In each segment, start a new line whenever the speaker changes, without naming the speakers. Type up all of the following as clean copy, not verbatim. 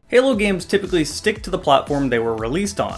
Halo games typically stick to the platform they were released on.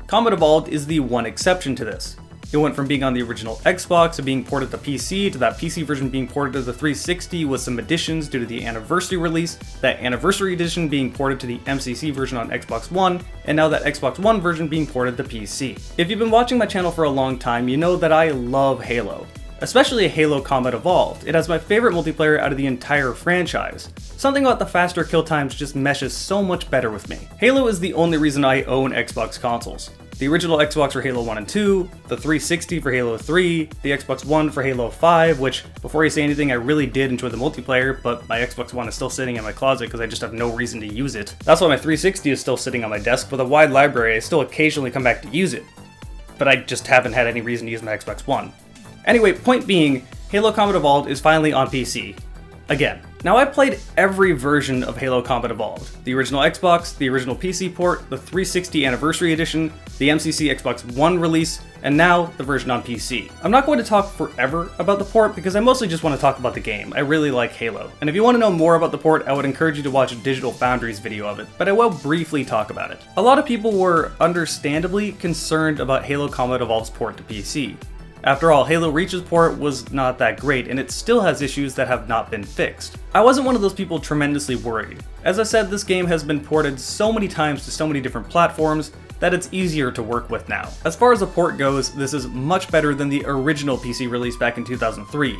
Combat Evolved is the one exception to this. It went from being on the original Xbox to being ported to PC, to that PC version being ported to the 360 with some additions due to the anniversary release, that anniversary edition being ported to the MCC version on Xbox One, and now that Xbox One version being ported to PC. If you've been watching my channel for a long time, you know that I love Halo. Especially Halo Combat Evolved. It has my favorite multiplayer out of the entire franchise. Something about the faster kill times just meshes so much better with me. Halo is the only reason I own Xbox consoles. The original Xbox for Halo 1 and 2, the 360 for Halo 3, the Xbox One for Halo 5, which, before I say anything, I really did enjoy the multiplayer, but my Xbox One is still sitting in my closet because I just have no reason to use it. That's why my 360 is still sitting on my desk. With a wide library, I still occasionally come back to use it, but I just haven't had any reason to use my Xbox One. Anyway, point being, Halo Combat Evolved is finally on PC. Again. Now, I played every version of Halo Combat Evolved. The original Xbox, the original PC port, the 360 Anniversary Edition, the MCC Xbox One release, and now the version on PC. I'm not going to talk forever about the port because I mostly just want to talk about the game. I really like Halo. And if you want to know more about the port, I would encourage you to watch Digital Foundry's video of it, but I will briefly talk about it. A lot of people were understandably concerned about Halo Combat Evolved's port to PC. After all, Halo Reach's port was not that great, and it still has issues that have not been fixed. I wasn't one of those people tremendously worried. As I said, this game has been ported so many times to so many different platforms that it's easier to work with now. As far as the port goes, this is much better than the original PC release back in 2003.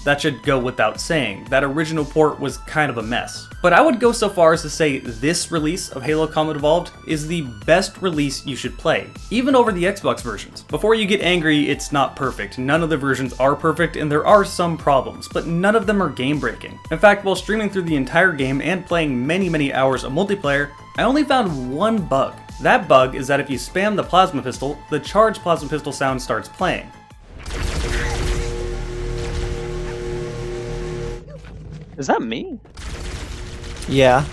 That should go without saying. That original port was kind of a mess. But I would go so far as to say this release of Halo Combat Evolved is the best release you should play, even over the Xbox versions. Before you get angry, it's not perfect. None of the versions are perfect, and there are some problems, but none of them are game-breaking. In fact, while streaming through the entire game and playing many hours of multiplayer, I only found one bug. That bug is that if you spam the plasma pistol, the charged plasma pistol sound starts playing.
Is that me?
Yeah.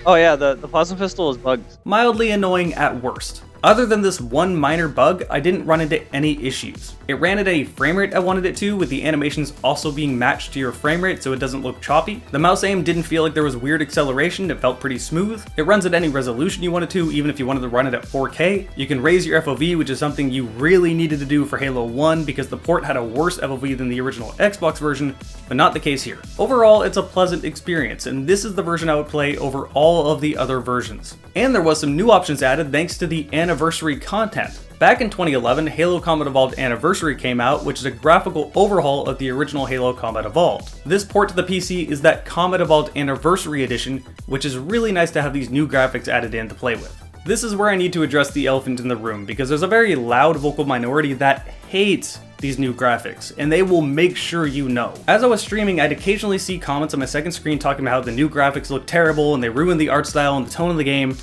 Oh yeah, the plasma pistol is bugged.
Mildly annoying at worst. Other than this one minor bug, I didn't run into any issues. It ran at a frame rate I wanted it to, with the animations also being matched to your frame rate so it doesn't look choppy. The mouse aim didn't feel like there was weird acceleration, it felt pretty smooth. It runs at any resolution you wanted to, even if you wanted to run it at 4K. You can raise your FOV, which is something you really needed to do for Halo 1 because the port had a worse FOV than the original Xbox version, but not the case here. Overall, it's a pleasant experience, and this is the version I would play over all of the other versions. And there was some new options added thanks to the anniversary content. Back in 2011, Halo Combat Evolved Anniversary came out, which is a graphical overhaul of the original Halo Combat Evolved. This port to the PC is that Combat Evolved Anniversary Edition, which is really nice to have these new graphics added in to play with. This is where I need to address the elephant in the room, because there's a very loud vocal minority that hates these new graphics, and they will make sure you know. As I was streaming, I'd occasionally see comments on my second screen talking about how the new graphics look terrible and they ruin the art style and the tone of the game.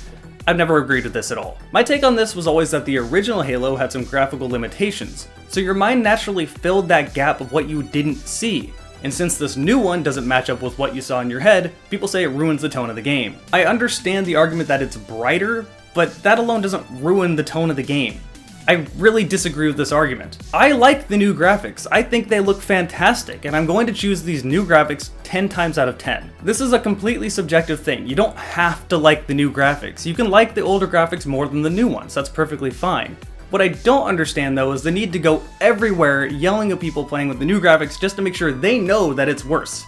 I've never agreed with this at all. My take on this was always that the original Halo had some graphical limitations, so your mind naturally filled that gap of what you didn't see. And since this new one doesn't match up with what you saw in your head, people say it ruins the tone of the game. I understand the argument that it's brighter, but that alone doesn't ruin the tone of the game. I really disagree with this argument. I like the new graphics. I think they look fantastic, and I'm going to choose these new graphics 10 times out of 10. This is a completely subjective thing. You don't have to like the new graphics. You can like the older graphics more than the new ones. That's perfectly fine. What I don't understand though is the need to go everywhere yelling at people playing with the new graphics just to make sure they know that it's worse.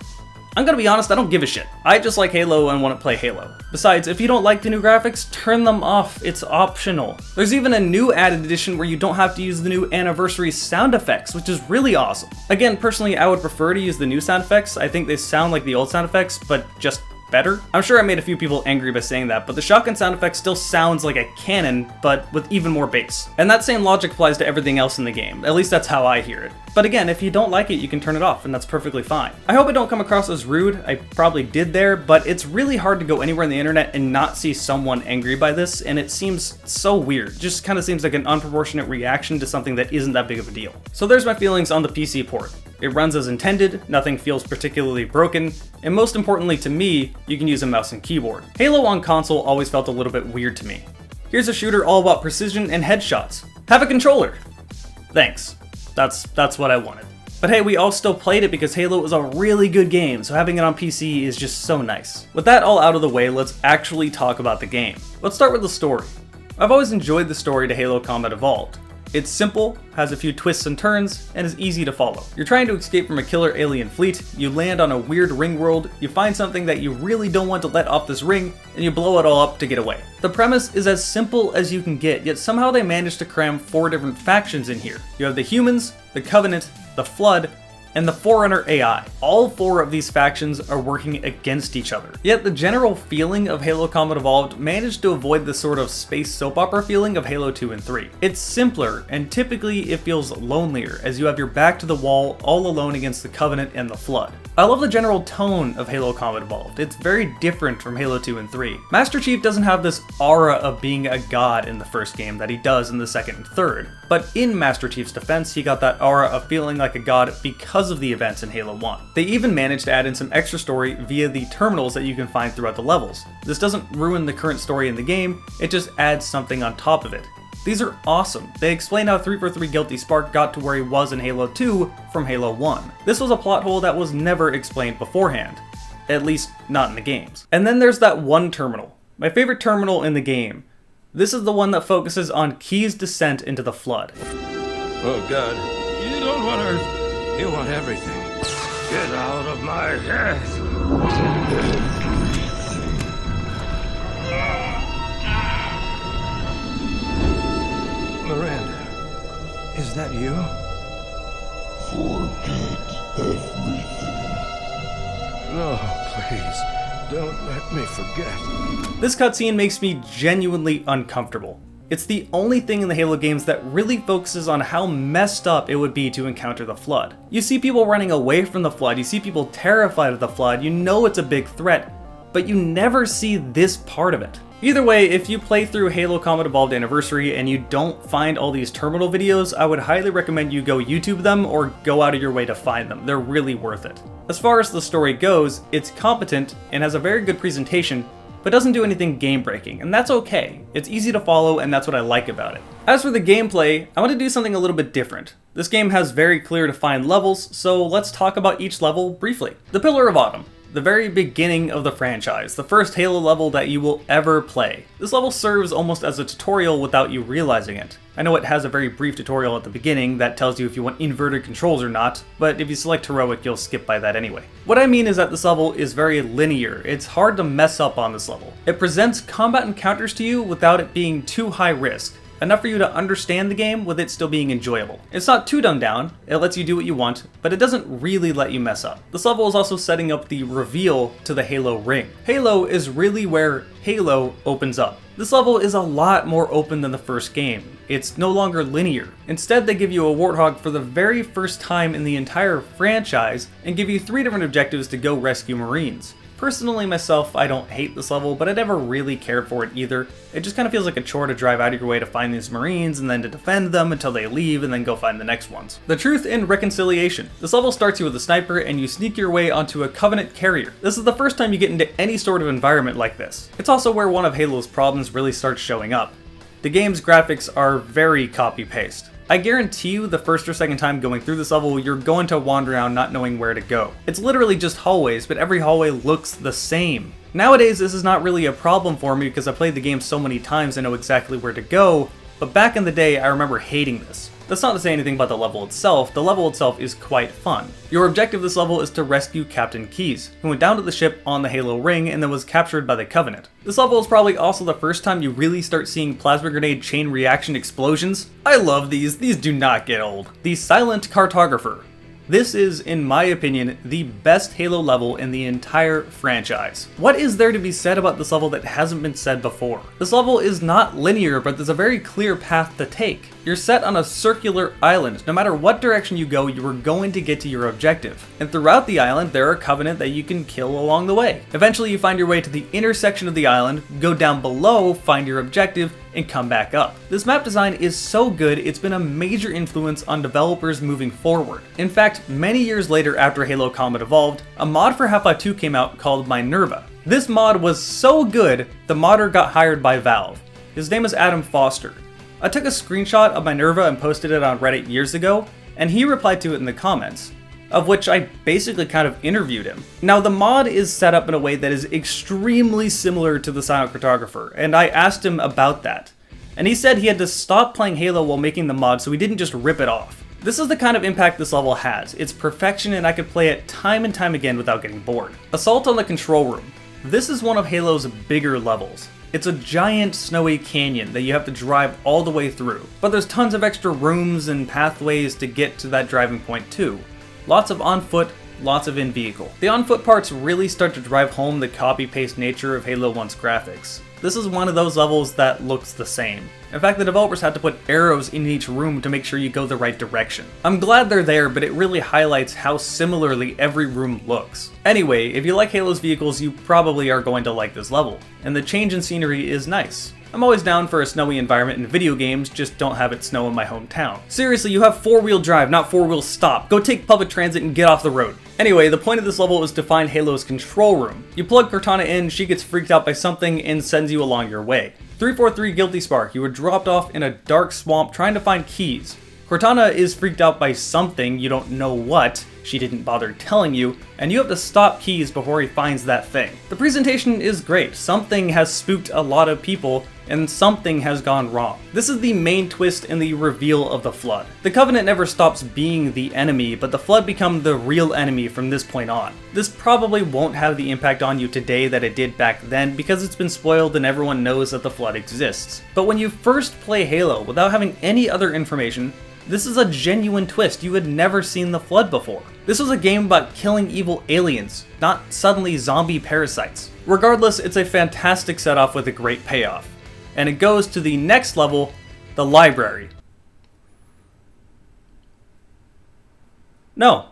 I'm gonna be honest, I don't give a shit. I just like Halo and want to play Halo. Besides, if you don't like the new graphics, turn them off. It's optional. There's even a new added edition where you don't have to use the new anniversary sound effects, which is really awesome. Again, personally, I would prefer to use the new sound effects. I think they sound like the old sound effects, but just better. I'm sure I made a few people angry by saying that, but the shotgun sound effect still sounds like a cannon, but with even more bass. And that same logic applies to everything else in the game. At least that's how I hear it. But again, if you don't like it, you can turn it off, and that's perfectly fine. I hope I don't come across as rude. I probably did there, but it's really hard to go anywhere on the internet and not see someone angry by this, and it seems so weird. Just kind of seems like an unproportionate reaction to something that isn't that big of a deal. So there's my feelings on the PC port. It runs as intended, nothing feels particularly broken, and most importantly to me, you can use a mouse and keyboard. Halo on console always felt a little bit weird to me. Here's a shooter all about precision and headshots. Have a controller! Thanks. That's what I wanted. But hey, we all still played it because Halo is a really good game, so having it on PC is just so nice. With that all out of the way, let's actually talk about the game. Let's start with the story. I've always enjoyed the story to Halo Combat Evolved. It's simple, has a few twists and turns, and is easy to follow. You're trying to escape from a killer alien fleet, you land on a weird ring world, you find something that you really don't want to let off this ring, and you blow it all up to get away. The premise is as simple as you can get, yet somehow they managed to cram 4 different factions in here. You have the humans, the Covenant, the Flood, and the Forerunner AI. All 4 of these factions are working against each other. Yet the general feeling of Halo Combat Evolved managed to avoid the sort of space soap opera feeling of Halo 2 and 3. It's simpler, and typically it feels lonelier, as you have your back to the wall all alone against the Covenant and the Flood. I love the general tone of Halo Combat Evolved. It's very different from Halo 2 and 3. Master Chief doesn't have this aura of being a god in the first game that he does in the second and third, but in Master Chief's defense, he got that aura of feeling like a god because of the events in Halo 1. They even managed to add in some extra story via the terminals that you can find throughout the levels. This doesn't ruin the current story in the game, it just adds something on top of it. These are awesome. They explain how 343 Guilty Spark got to where he was in Halo 2 from Halo 1. This was a plot hole that was never explained beforehand. At least, not in the games. And then there's that one terminal. My favorite terminal in the game. This is the one that focuses on Key's descent into the Flood.
Oh God, you don't want Earth, you want everything. Get out of my head! Miranda, is that you?
Forget everything.
No, please, don't let me forget.
This cutscene makes me genuinely uncomfortable. It's the only thing in the Halo games that really focuses on how messed up it would be to encounter the Flood. You see people running away from the Flood, you see people terrified of the Flood, you know it's a big threat, but you never see this part of it. Either way, if you play through Halo Combat Evolved Anniversary and you don't find all these terminal videos, I would highly recommend you go YouTube them or go out of your way to find them. They're really worth it. As far as the story goes, it's competent and has a very good presentation, but doesn't do anything game-breaking, and that's okay. It's easy to follow, and that's what I like about it. As for the gameplay, I want to do something a little bit different. This game has very clear defined levels, so let's talk about each level briefly. The Pillar of Autumn. The very beginning of the franchise, the first Halo level that you will ever play. This level serves almost as a tutorial without you realizing it. I know it has a very brief tutorial at the beginning that tells you if you want inverted controls or not, but if you select heroic, you'll skip by that anyway. What I mean is that this level is very linear. It's hard to mess up on this level. It presents combat encounters to you without it being too high risk. Enough for you to understand the game with it still being enjoyable. It's not too dumbed down, it lets you do what you want, but it doesn't really let you mess up. This level is also setting up the reveal to the Halo ring. Halo is really where Halo opens up. This level is a lot more open than the first game. It's no longer linear. Instead, they give you a Warthog for the very first time in the entire franchise and give you 3 different objectives to go rescue Marines. Personally, myself, I don't hate this level, but I never really cared for it either. It just kind of feels like a chore to drive out of your way to find these Marines and then to defend them until they leave and then go find the next ones. The Truth in Reconciliation. This level starts you with a sniper and you sneak your way onto a Covenant carrier. This is the first time you get into any sort of environment like this. It's also where one of Halo's problems really starts showing up. The game's graphics are very copy-paste. I guarantee you the first or second time going through this level, you're going to wander around not knowing where to go. It's literally just hallways, but every hallway looks the same. Nowadays, this is not really a problem for me because I played the game so many times I know exactly where to go, but back in the day, I remember hating this. That's not to say anything about the level itself. The level itself is quite fun. Your objective this level is to rescue Captain Keyes, who went down to the ship on the Halo ring and then was captured by the Covenant. This level is probably also the first time you really start seeing plasma grenade chain reaction explosions. I love these do not get old. The Silent Cartographer. This is, in my opinion, the best Halo level in the entire franchise. What is there to be said about this level that hasn't been said before? This level is not linear, but there's a very clear path to take. You're set on a circular island. No matter what direction you go, you are going to get to your objective. And throughout the island, there are Covenant that you can kill along the way. Eventually, you find your way to the intersection of the island, go down below, find your objective, and come back up. This map design is so good, it's been a major influence on developers moving forward. In fact, many years later after Halo Combat Evolved, a mod for Half-Life 2 came out called Minerva. This mod was so good, the modder got hired by Valve. His name is Adam Foster. I took a screenshot of Minerva and posted it on Reddit years ago, and he replied to it in the comments, of which I basically kind of interviewed him. Now the mod is set up in a way that is extremely similar to the Silent Cartographer, and I asked him about that. And he said he had to stop playing Halo while making the mod so he didn't just rip it off. This is the kind of impact this level has. It's perfection and I could play it time and time again without getting bored. Assault on the Control Room. This is one of Halo's bigger levels. It's a giant snowy canyon that you have to drive all the way through, but there's tons of extra rooms and pathways to get to that driving point too. Lots of on foot, lots of in vehicle. The on foot parts really start to drive home the copy paste nature of Halo 1's graphics. This is one of those levels that looks the same. In fact, the developers had to put arrows in each room to make sure you go the right direction. I'm glad they're there, but it really highlights how similarly every room looks. Anyway, if you like Halo's vehicles, you probably are going to like this level, and the change in scenery is nice. I'm always down for a snowy environment in video games, just don't have it snow in my hometown. Seriously, you have 4-wheel drive, not 4-wheel stop. Go take public transit and get off the road. Anyway, the point of this level is to find Halo's control room. You plug Cortana in, she gets freaked out by something and sends you along your way. 343 Guilty Spark, you were dropped off in a dark swamp trying to find keys. Cortana is freaked out by something, you don't know what, she didn't bother telling you, and you have to stop Keys before he finds that thing. The presentation is great, something has spooked a lot of people, and something has gone wrong. This is the main twist in the reveal of the Flood. The Covenant never stops being the enemy, but the Flood become the real enemy from this point on. This probably won't have the impact on you today that it did back then because it's been spoiled and everyone knows that the Flood exists. But when you first play Halo without having any other information, this is a genuine twist. You had never seen the Flood before. This was a game about killing evil aliens, not suddenly zombie parasites. Regardless, it's a fantastic setup with a great payoff. And it goes to the next level, the library. No,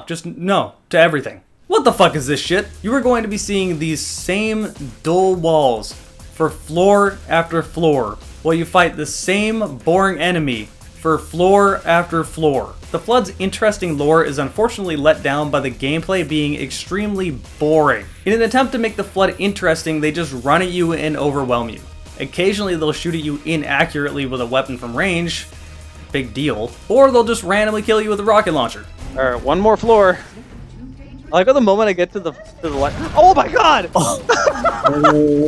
just no to everything. What the fuck is this shit? You are going to be seeing these same dull walls for floor after floor while you fight the same boring enemy for floor after floor. The Flood's interesting lore is unfortunately let down by the gameplay being extremely boring. In an attempt to make the Flood interesting, they just run at you and overwhelm you. Occasionally they'll shoot at you inaccurately with a weapon from range, big deal, or they'll just randomly kill you with a rocket launcher.
Alright, one more floor. I like how the moment I get to the light. Oh my god!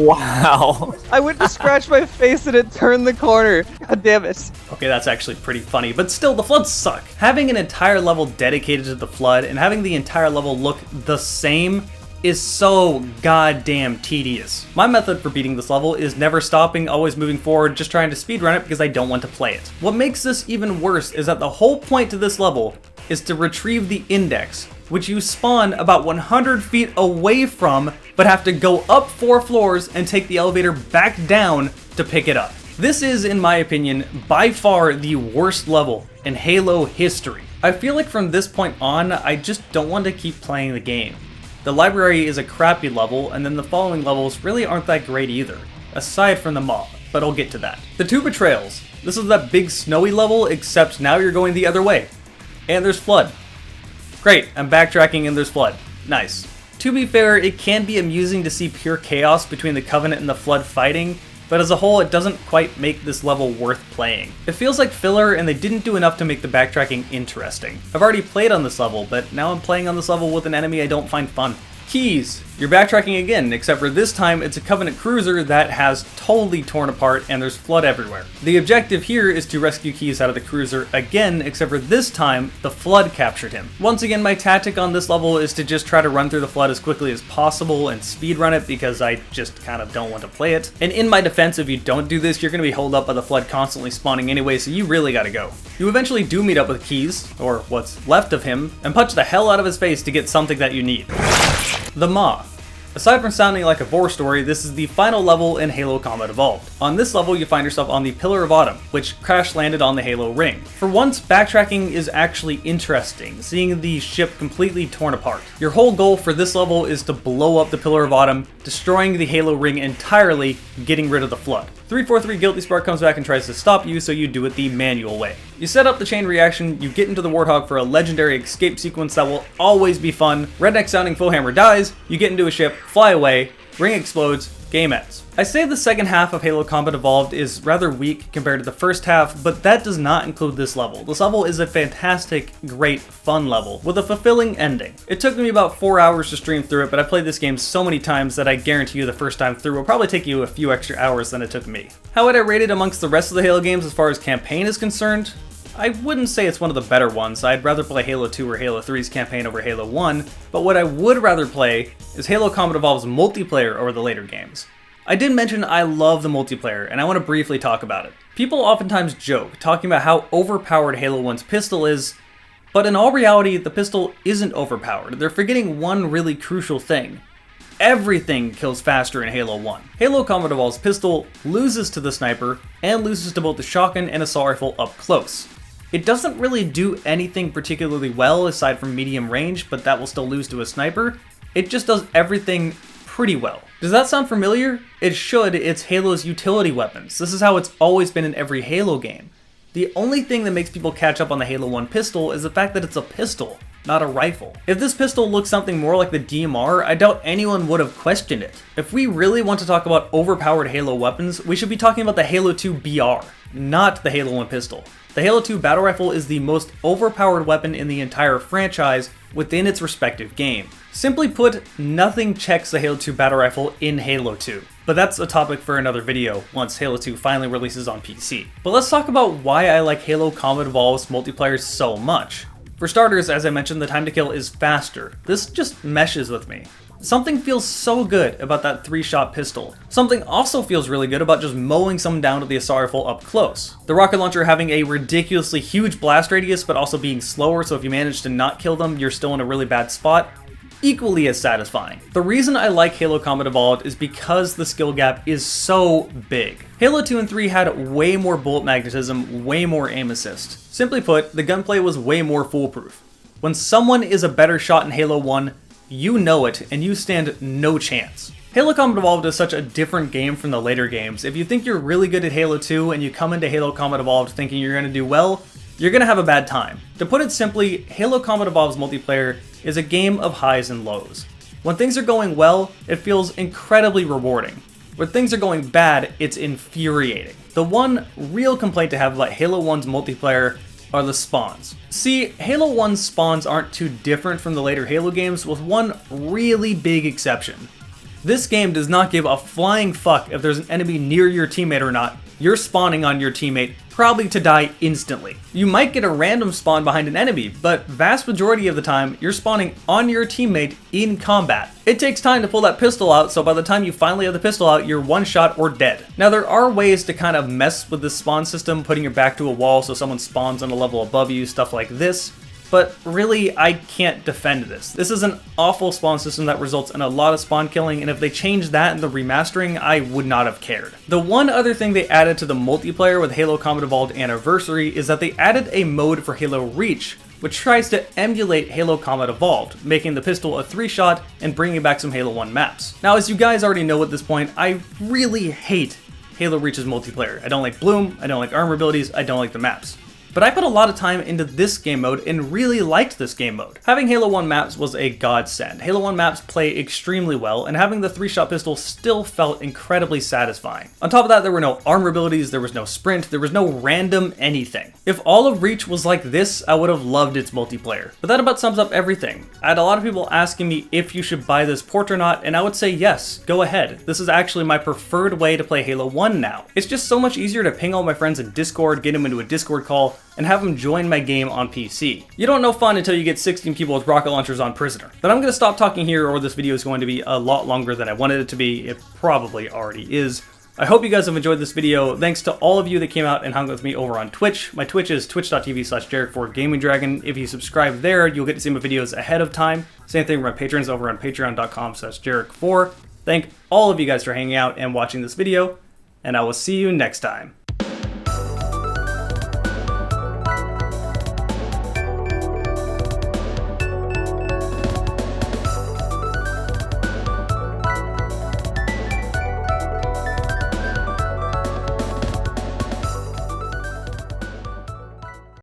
Wow.
I went to scratch my face and it turned the corner. God damn it.
Okay, that's actually pretty funny, but still, the Floods suck. Having an entire level dedicated to the Flood and having the entire level look the same is so goddamn tedious. My method for beating this level is never stopping, always moving forward, just trying to speedrun it because I don't want to play it. What makes this even worse is that the whole point to this level is to retrieve the index, which you spawn about 100 feet away from, but have to go up 4 floors and take the elevator back down to pick it up. This is, in my opinion, by far the worst level in Halo history. I feel like from this point on, I just don't want to keep playing the game. The library is a crappy level, and then the following levels really aren't that great either, aside from the mob, but I'll get to that. The 2 betrayals. This is that big snowy level, except now you're going the other way. And there's Flood. Great, I'm backtracking and there's Flood. Nice. To be fair, it can be amusing to see pure chaos between the Covenant and the Flood fighting, but as a whole it doesn't quite make this level worth playing. It feels like filler and they didn't do enough to make the backtracking interesting. I've already played on this level, but now I'm playing on this level with an enemy I don't find fun. Keys. You're backtracking again, except for this time it's a Covenant cruiser that has totally torn apart and there's Flood everywhere. The objective here is to rescue Keys out of the cruiser again, except for this time the Flood captured him. Once again, my tactic on this level is to just try to run through the Flood as quickly as possible and speedrun it because I just kind of don't want to play it. And in my defense, if you don't do this, you're going to be held up by the Flood constantly spawning anyway, so you really gotta go. You eventually do meet up with Keys, or what's left of him, and punch the hell out of his face to get something that you need. The Maw. Aside from sounding like a war story, this is the final level in Halo Combat Evolved. On this level, you find yourself on the Pillar of Autumn, which crash landed on the Halo ring. For once, backtracking is actually interesting, seeing the ship completely torn apart. Your whole goal for this level is to blow up the Pillar of Autumn, destroying the Halo ring entirely, getting rid of the Flood. 343 Guilty Spark comes back and tries to stop you, so you do it the manual way. You set up the chain reaction, you get into the Warthog for a legendary escape sequence that will always be fun. Redneck sounding Fullhammer dies, you get into a ship, fly away, ring explodes, game ends. I say the second half of Halo Combat Evolved is rather weak compared to the first half, but that does not include this level. This level is a fantastic, great, fun level with a fulfilling ending. It took me about 4 hours to stream through it, but I played this game so many times that I guarantee you the first time through will probably take you a few extra hours than it took me. How would I rate it amongst the rest of the Halo games as far as campaign is concerned? I wouldn't say it's one of the better ones. I'd rather play Halo 2 or Halo 3's campaign over Halo 1, but what I would rather play is Halo Combat Evolved's multiplayer over the later games. I did mention I love the multiplayer, and I want to briefly talk about it. People oftentimes joke, talking about how overpowered Halo 1's pistol is, but in all reality, the pistol isn't overpowered. They're forgetting one really crucial thing. Everything kills faster in Halo 1. Halo Combat Evolved's pistol loses to the sniper, and loses to both the shotgun and assault rifle up close. It doesn't really do anything particularly well aside from medium range, but that will still lose to a sniper. It just does everything pretty well. Does that sound familiar? It should. It's Halo's utility weapons. This is how it's always been in every Halo game. The only thing that makes people catch up on the Halo 1 pistol is the fact that it's a pistol, not a rifle. If this pistol looked something more like the DMR, I doubt anyone would have questioned it. If we really want to talk about overpowered Halo weapons, we should be talking about the Halo 2 BR, not the Halo 1 pistol. The Halo 2 battle rifle is the most overpowered weapon in the entire franchise within its respective game. Simply put, nothing checks the Halo 2 battle rifle in Halo 2. But that's a topic for another video once Halo 2 finally releases on PC. But let's talk about why I like Halo Combat Evolved's multiplayer so much. For starters, as I mentioned, the time to kill is faster. This just meshes with me. Something feels so good about that 3-shot pistol. Something also feels really good about just mowing someone down with the assault rifle up close. The rocket launcher having a ridiculously huge blast radius, but also being slower, so if you manage to not kill them, you're still in a really bad spot. Equally as satisfying. The reason I like Halo Combat Evolved is because the skill gap is so big. Halo 2 and 3 had way more bullet magnetism, way more aim assist. Simply put, the gunplay was way more foolproof. When someone is a better shot in Halo 1, you know it, and you stand no chance. Halo Combat Evolved is such a different game from the later games. If you think you're really good at Halo 2 and you come into Halo Combat Evolved thinking you're going to do well, you're going to have a bad time. To put it simply, Halo Combat Evolved's multiplayer is a game of highs and lows. When things are going well, it feels incredibly rewarding. When things are going bad, it's infuriating. The one real complaint to have about Halo 1's multiplayer are the spawns. See, Halo 1's spawns aren't too different from the later Halo games, with one really big exception. This game does not give a flying fuck if there's an enemy near your teammate or not. You're spawning on your teammate, probably to die instantly. You might get a random spawn behind an enemy, but vast majority of the time, you're spawning on your teammate in combat. It takes time to pull that pistol out, so by the time you finally have the pistol out, you're one shot or dead. Now there are ways to kind of mess with this spawn system, putting your back to a wall so someone spawns on a level above you, stuff like this. But really, I can't defend this. This is an awful spawn system that results in a lot of spawn killing, and if they changed that in the remastering, I would not have cared. The one other thing they added to the multiplayer with Halo Combat Evolved Anniversary is that they added a mode for Halo Reach, which tries to emulate Halo Combat Evolved, making the pistol a 3-shot and bringing back some Halo 1 maps. Now, as you guys already know at this point, I really hate Halo Reach's multiplayer. I don't like Bloom, I don't like armor abilities, I don't like the maps. But I put a lot of time into this game mode and really liked this game mode. Having Halo 1 maps was a godsend. Halo 1 maps play extremely well, and having the 3-shot pistol still felt incredibly satisfying. On top of that, there were no armor abilities, there was no sprint, there was no random anything. If all of Reach was like this, I would have loved its multiplayer. But that about sums up everything. I had a lot of people asking me if you should buy this port or not, and I would say yes, go ahead. This is actually my preferred way to play Halo 1 now. It's just so much easier to ping all my friends in Discord, get them into a Discord call, and have them join my game on PC. You don't know fun until you get 16 people with rocket launchers on Prisoner. But I'm gonna stop talking here or this video is going to be a lot longer than I wanted it to be. It probably already is. I hope you guys have enjoyed this video. Thanks to all of you that came out and hung with me over on Twitch. My Twitch is twitch.tv/JerrickFordGamingDragon. If you subscribe there, you'll get to see my videos ahead of time. Same thing with my patrons over on patreon.com/JerrickFord. Thank all of you guys for hanging out and watching this video, and I will see you next time.